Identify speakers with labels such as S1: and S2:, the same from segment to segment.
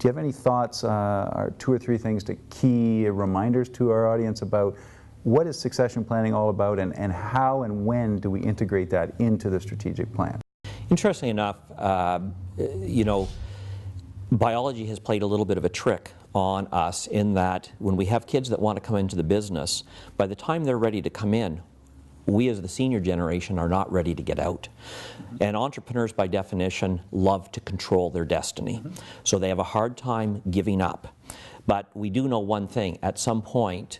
S1: Do you have any thoughts, or two or three things, to key reminders to our audience about what is succession planning all about, and how and when do we integrate that into the strategic plan?
S2: Interestingly enough, you know, biology has played a little bit of a trick on us in that when we have kids that want to come into the business, by the time they're ready to come in, we as the senior generation are not ready to get out. And entrepreneurs by definition love to control their destiny. So they have a hard time giving up. But we do know one thing, at some point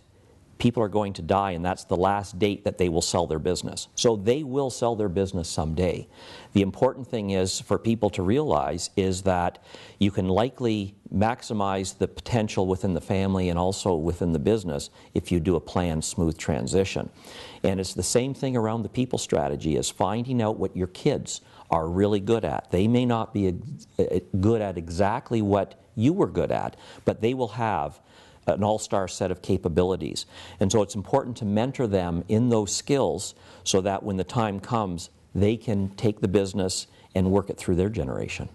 S2: people are going to die, and that's the last date that they will sell their business. So they will sell their business someday. The important thing is for people to realize is that you can likely maximize the potential within the family and also within the business if you do a planned, smooth transition. And it's the same thing around the people strategy, is finding out what your kids are really good at. They may not be good at exactly what you were good at, but they will have an all-star set of capabilities. And so it's important to mentor them in those skills so that when the time comes, they can take the business and work it through their generation.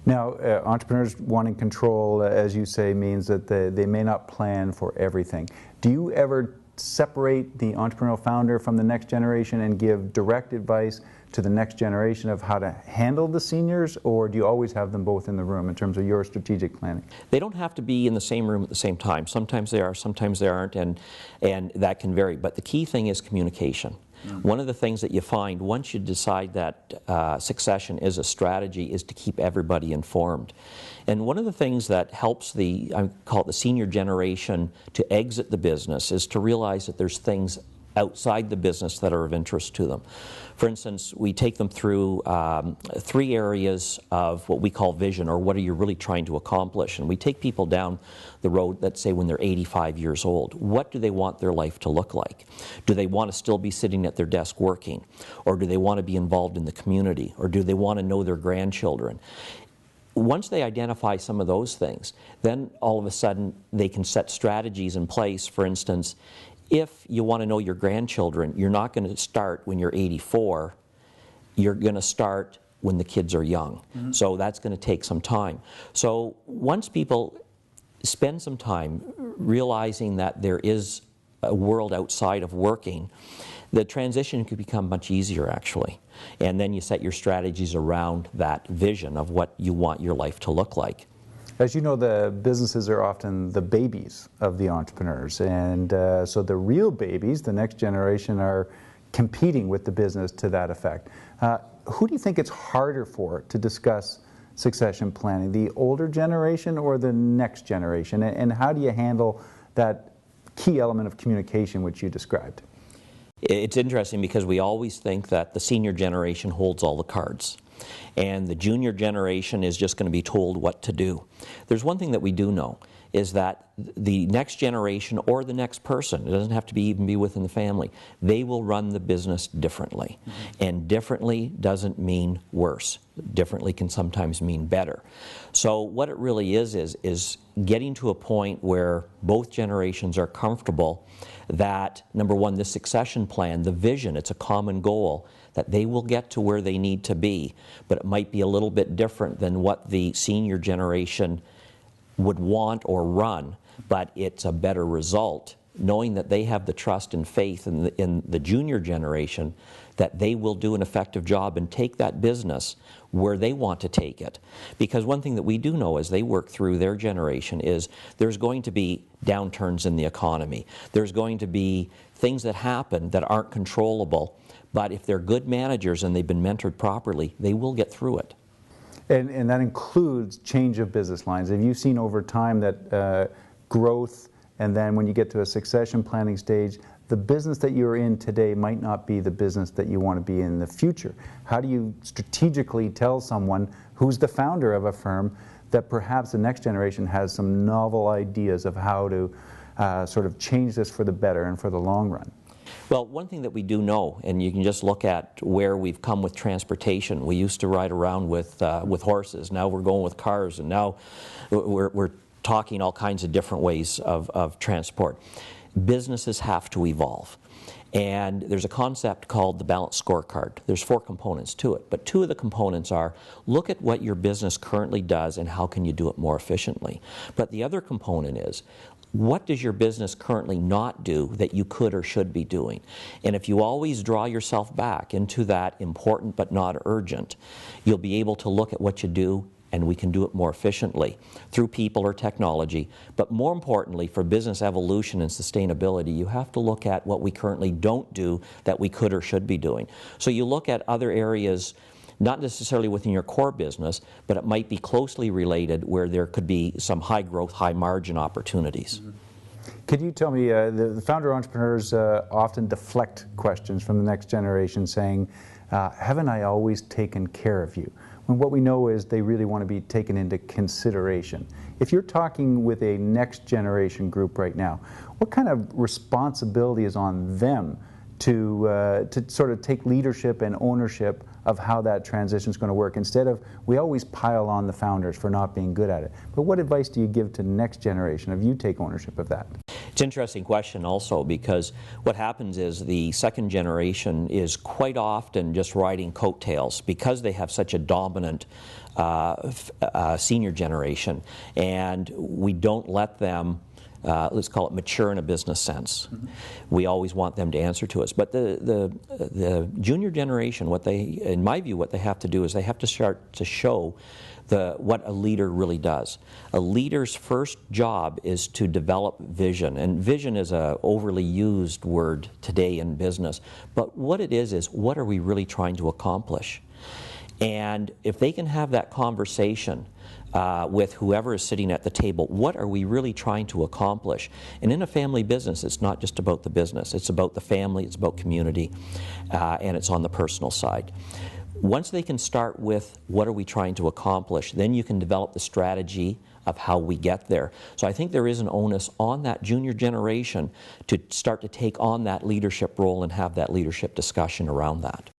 S1: Now, entrepreneurs wanting control, as you say, means that they may not plan for everything. Do you ever separate the entrepreneurial founder from the next generation and give direct advice to the next generation of how to handle the seniors, or do you always have them both in the room in terms of your strategic planning?
S2: They don't have to be in the same room at the same time. Sometimes they are, sometimes they aren't, and that can vary. But the key thing is communication. One of the things that you find once you decide that succession is a strategy is to keep everybody informed. And one of the things that helps I call it the senior generation to exit the business is to realize that there's things outside the business that are of interest to them. For instance, we take them through 3 areas of what we call vision, or what are you really trying to accomplish. And we take people down the road, let's say when they're 85 years old. What do they want their life to look like? Do they want to still be sitting at their desk working? Or do they want to be involved in the community? Or do they want to know their grandchildren? Once they identify some of those things, then all of a sudden they can set strategies in place. For instance, if you want to know your grandchildren, you're not going to start when you're 84, you're going to start when the kids are young. So that's going to take some time. So once people spend some time realizing that there is a world outside of working, the transition could become much easier actually. And then you set your strategies around that vision of what you want your life to look like.
S1: As you know, the businesses are often the babies of the entrepreneurs, and so the real babies, the next generation, are competing with the business to that effect. Who do you think it's harder for to discuss succession planning, the older generation or the next generation? And how do you handle that key element of communication which you described?
S2: It's interesting because we always think that the senior generation holds all the cards, and the junior generation is just going to be told what to do. There's one thing that we do know, is that the next generation or the next person, it doesn't have to even be within the family, they will run the business differently. And differently doesn't mean worse. Differently can sometimes mean better. So what it really is getting to a point where both generations are comfortable that, number one, the succession plan, the vision, it's a common goal, that they will get to where they need to be, but it might be a little bit different than what the senior generation would want or run, but it's a better result, knowing that they have the trust and faith in the junior generation that they will do an effective job and take that business where they want to take it. Because one thing that we do know as they work through their generation is there's going to be downturns in the economy. There's going to be things that happen that aren't controllable, but if they're good managers and they've been mentored properly, they will get through it.
S1: And that includes change of business lines. Have you seen over time that growth, and then when you get to a succession planning stage, the business that you're in today might not be the business that you want to be in the future? How do you strategically tell someone who's the founder of a firm that perhaps the next generation has some novel ideas of how to sort of change this for the better and for the long run?
S2: Well, one thing that we do know, and you can just look at where we've come with transportation. We used to ride around with horses. Now we're going with cars, and now we're talking all kinds of different ways of transport. Businesses have to evolve. And there's a concept called the balanced scorecard. There's 4 components to it, but 2 of the components are look at what your business currently does and how can you do it more efficiently. But the other component is what does your business currently not do that you could or should be doing? And if you always draw yourself back into that important but not urgent, you'll be able to look at what you do, and we can do it more efficiently through people or technology. But more importantly, for business evolution and sustainability, you have to look at what we currently don't do that we could or should be doing. So you look at other areas, not necessarily within your core business, but it might be closely related where there could be some high growth, high margin opportunities.
S1: Could you tell me, the founder entrepreneurs often deflect questions from the next generation saying, haven't I always taken care of you? When what we know is they really want to be taken into consideration. If you're talking with a next generation group right now, what kind of responsibility is on them to sort of take leadership and ownership of how that transition is going to work, instead of we always pile on the founders for not being good at it? But what advice do you give to the next generation if you take ownership of that?
S2: It's an interesting question also, because what happens is the second generation is quite often just riding coattails because they have such a dominant senior generation, and we don't let them let's call it mature in a business sense. We always want them to answer to us. But the junior generation, what they, in my view, what they have to do is they have to start to show what a leader really does. A leader's first job is to develop vision, and vision is an overly used word today in business. But what it is what are we really trying to accomplish? And if they can have that conversation with whoever is sitting at the table, what are we really trying to accomplish? And in a family business, it's not just about the business, it's about the family, it's about community, and it's on the personal side. Once they can start with what are we trying to accomplish, then you can develop the strategy of how we get there. So I think there is an onus on that junior generation to start to take on that leadership role and have that leadership discussion around that.